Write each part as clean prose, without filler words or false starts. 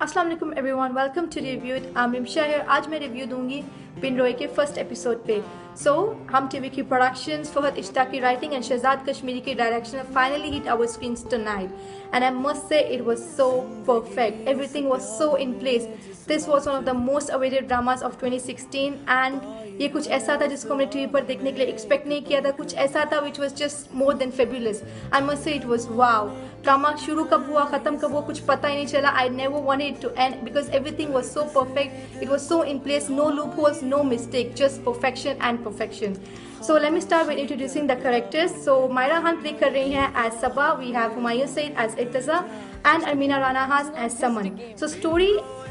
अस्सलाम वालेकुम everyone, welcome to review. Rimsha है। आज मैं रिव्यू दूंगी पिन रॉय के फर्स्ट एपिसोड पे। हम टीवी की प्रोडक्शंस, फहद इश्ताक की राइटिंग एंड शहजाद कश्मीरी की direction finally hit our screens tonight and I must say it was so perfect. Everything was so in place. This was one of the most awaited dramas of 2016 and ये कुछ ऐसा था जिसको हमने TV पर देखने के लिए एक्सपेक्ट नहीं किया था। कुछ ऐसा था which was just more than fabulous. I must say it was wow. Drama शुरू कब हुआ, खत्म कब हुआ, कुछ पता ही नहीं चला। I never wanted it to end because everything was so perfect, it was so in place, no loopholes, no mistake, just perfection and perfection. So let me start with introducing the characters. So Myra Khan play कर रही हैं as Sabah, we have Humayun Saeed as Irtaza and Armina Rana Has as Saman. So story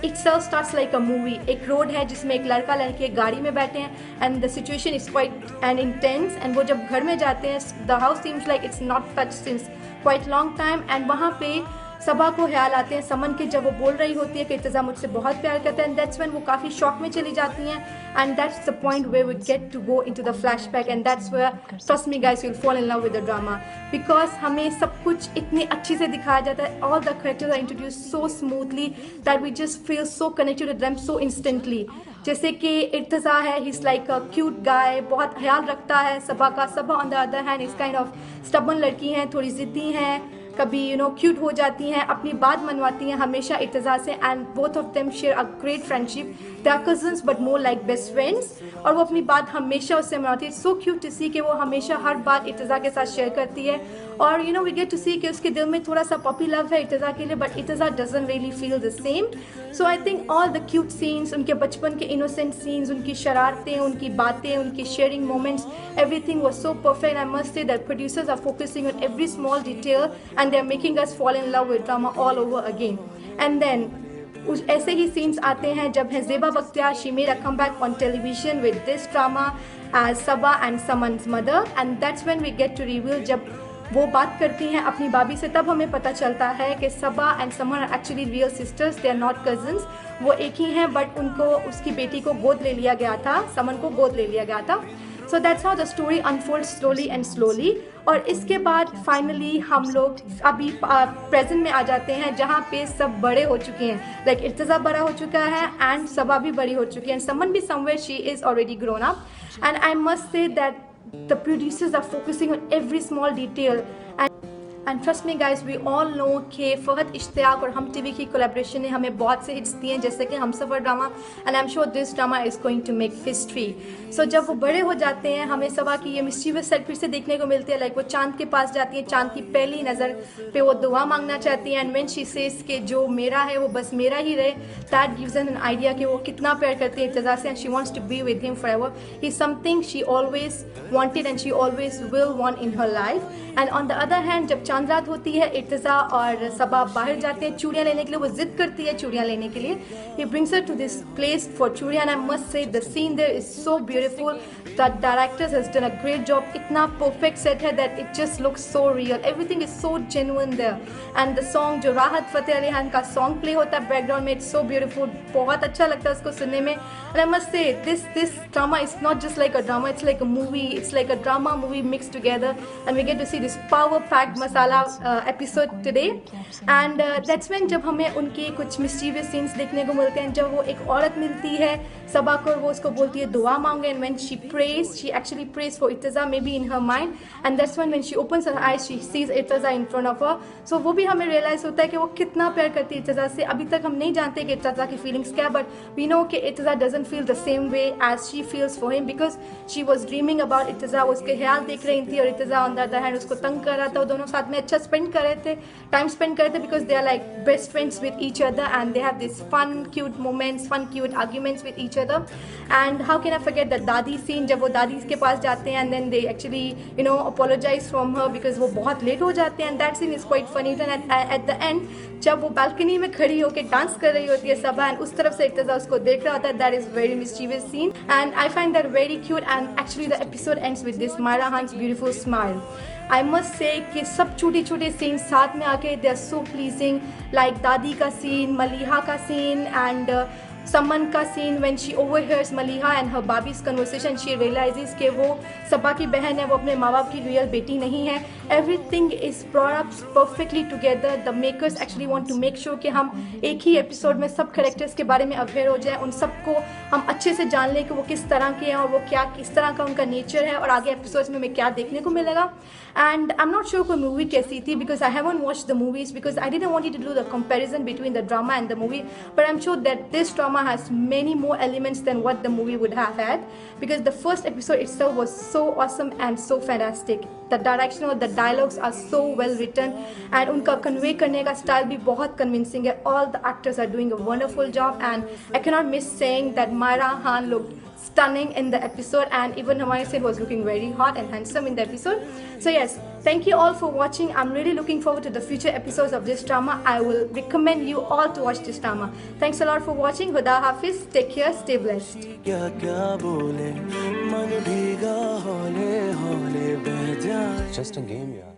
itself starts like a movie. एक road है जिसमें एक लड़का लड़की एक गाड़ी में बैठे हैं and the situation is quite and intense and वो जब घर में जाते हैं the house seems like it's not touched since quite long time and वहाँ पे सबा को ख्याल आते हैं समन के जब वो बोल रही होती है कि इर्तज़ा मुझसे बहुत प्यार करता है एंड दैट्स व्हेन वो काफ़ी शॉक में चली जाती हैं and that's the point where we get to go into the flashback and that's where trust me guys you will fall in love with the drama because हमें सब कुछ इतनी अच्छी से दिखाया जाता है। All the characters are introduce so smoothly that we just feel so connected with them so instantly. जैसे कि इर्तज़ा है, he is like a cute guy, बहुत ख्याल रखता है सबा का। Saba on the other hand is kind of stubborn लड़की हैं, थोड़ी ज़िद्दी हैं, कभी क्यूट हो जाती हैं, अपनी बात मनवाती हैं हमेशा इर्तज़ा से and both of them share a great friendship. They are cousins but more like best friends और वो अपनी बात हमेशा उससे मनवाती है। सो क्यूट टू सी कि वो हमेशा हर बात इर्तज़ा के साथ शेयर करती है और वी गेट टू सी कि उसके दिल में थोड़ा सा पपी लव है इर्तज़ा के लिए but Irtaza doesn't really feel the same. So I think all the cute scenes, उनके बचपन के इनोसेंट सीन्स, उनकी शरारतें, उनकी बातें, उनकी sharing moments, everything was so perfect. I must say that producers are focusing on every small detail and they are making us fall in love with drama all over again. And then ऐसे ही scenes आते हैं जब है Zeba Bakhtiyar, she made a comeback on television with this drama as Sabah and Saman's mother and that's when we get to reveal जब वो बात करती हैं अपनी भाभी से तब हमें पता चलता है कि Saba and Saman are actually real sisters, they are not cousins. वो एक ही हैं बट उनको उसकी बेटी को गोद ले लिया गया था, समन को गोद ले लिया गया था। So that's how the story unfold slowly and slowly. और इसके बाद फाइनली हम लोग अभी प्रेजेंट में आ जाते हैं जहाँ पे सब बड़े हो चुके हैं। लाइक इर्तज़ा बड़ा हो चुका है एंड सबा भी बड़ी हो चुकी है एंड समन भी somewhere she is already grown up and I must say that the producers are focusing on every small detail and trust me guys, we all know कि फहद इश्तियाक और हम टीवी की कोलैबोरेशन ने हमें बहुत से हिट्स दिए हैं जैसे कि Humsafar drama and I am sure this drama is going to make history. So जब वो बड़े हो जाते हैं हमें सबा की ये मिस्चीवियस साइड फिर से देखने को मिलती है। लाइक वो चांद के पास जाती है, चांद की पहली नज़र पे वो दुआ मांगना चाहती हैं एंड व्हेन शी सेज कि जो मेरा है वो बस मेरा ही रहे, दैट गिव्स एन आइडिया कि वो कितना प्यार करती है इर्तज़ा से and she wants to be with him forever. He is something she always wanted and she always will want in her life. And on the other hand जब चांद रात होती है इर्तज़ा और सबा बाहर जाते हैं चूड़ियाँ लेने के लिए, वो जिद करती है चूड़ियाँ लेने के लिए। He brings her to this place for चूड़ियाँ and I must say the scene there is so beautiful. The directors has done a great job. इतना परफेक्ट सेट है that it just looks so real, everything is so genuine there and the song जो राहत फ़तेह अली खान का song play होता है background में, it's so beautiful, बहुत अच्छा लगता है उसको सुनने में। And I must say this drama is not just like a drama, it's like a movie, it's like a drama movie mix together and we get to see this power packed masala episode today and that's when जब हमें उनके कुछ mischievous scenes देखने को मिलते हैं। जब वो एक औरत मिलती है सबा को और वो उसको बोलती है दुआ मांगे and when she prays, she actually prays for Irtaza may be in her mind and that's when she opens her eyes she sees Irtaza in front of her. So वो भी हमें रियलाइज होता है कि वो कितना प्यार करती है इर्तज़ा से। अभी तक हम नहीं जानते कि इर्तज़ा की फीलिंग्स क्या, बट वी नो कि Irtaza doesn't feel the same way as she feels for him because she was dreaming about Irtaza. वो उसके ख्याल देख रही थी और Irtaza on the other hand उसको तंग कर रहा था। वो दोनों साथ में अच्छा स्पेंड कर रहे थे, टाइम स्पेंड करते because they are like best friends with each other and they have this fun cute moments, fun cute arguments with each other. And how can I forget the दादी scene जब वो दादी के पास जाते हैं and then they actually apologize from her because वो बहुत late हो जाते हैं and that scene is quite funny. Then at the end जब वो बालकनी में खड़ी होकर डांस कर रही होती है सबा एंड उस तरफ से इर्तज़ा उसको देख रहा होता है, that is very mischievous scene and I find that very cute and actually the episode ends with this Myra Khan's beautiful smile. I must say कि सब छोटे छोटे सीन साथ में आके they are so pleasing, like दादी का scene, Maliha का सीन एंड समन का scene when she overhears Maliha and her बाबीज कन्वर्सेशन, शी रियलाइजेस कि वो सबा की बहन है, वो अपने माँ बाप की रियल बेटी नहीं है. Everything is brought up perfectly together. The makers actually want to make sure कि हम एक ही एपिसोड में सब कैरेक्टर्स के बारे में अवेयर हो जाए, उन सबको हम अच्छे से जान लें कि वो किस तरह के हैं और वो क्या किस तरह का उनका नेचर है और आगे एपिसोड्स में हमें क्या देखने को मिलेगा. And I am not sure कोई मूवी कैसी थी because I haven't watched the movies because I didn't want to do the comparison between the drama and the movie, but I'm sure that this drama has many more elements than what the movie would have had, because the first episode itself was so awesome and so fantastic. The direction or the dialogues are so well written and उनका convey करने का style भी बहुत convincing है. All the actors are doing a wonderful job and I cannot miss saying that Myra Han looked stunning in the episode and even Hermione Sid was looking very hot and handsome in the episode. So yes, thank you all for watching. I'm really looking forward to the future episodes of this drama. I will recommend you all to watch this drama. Thanks a lot for watching. Huda Hafiz. Take care. Stay blessed. Just a game, yeah.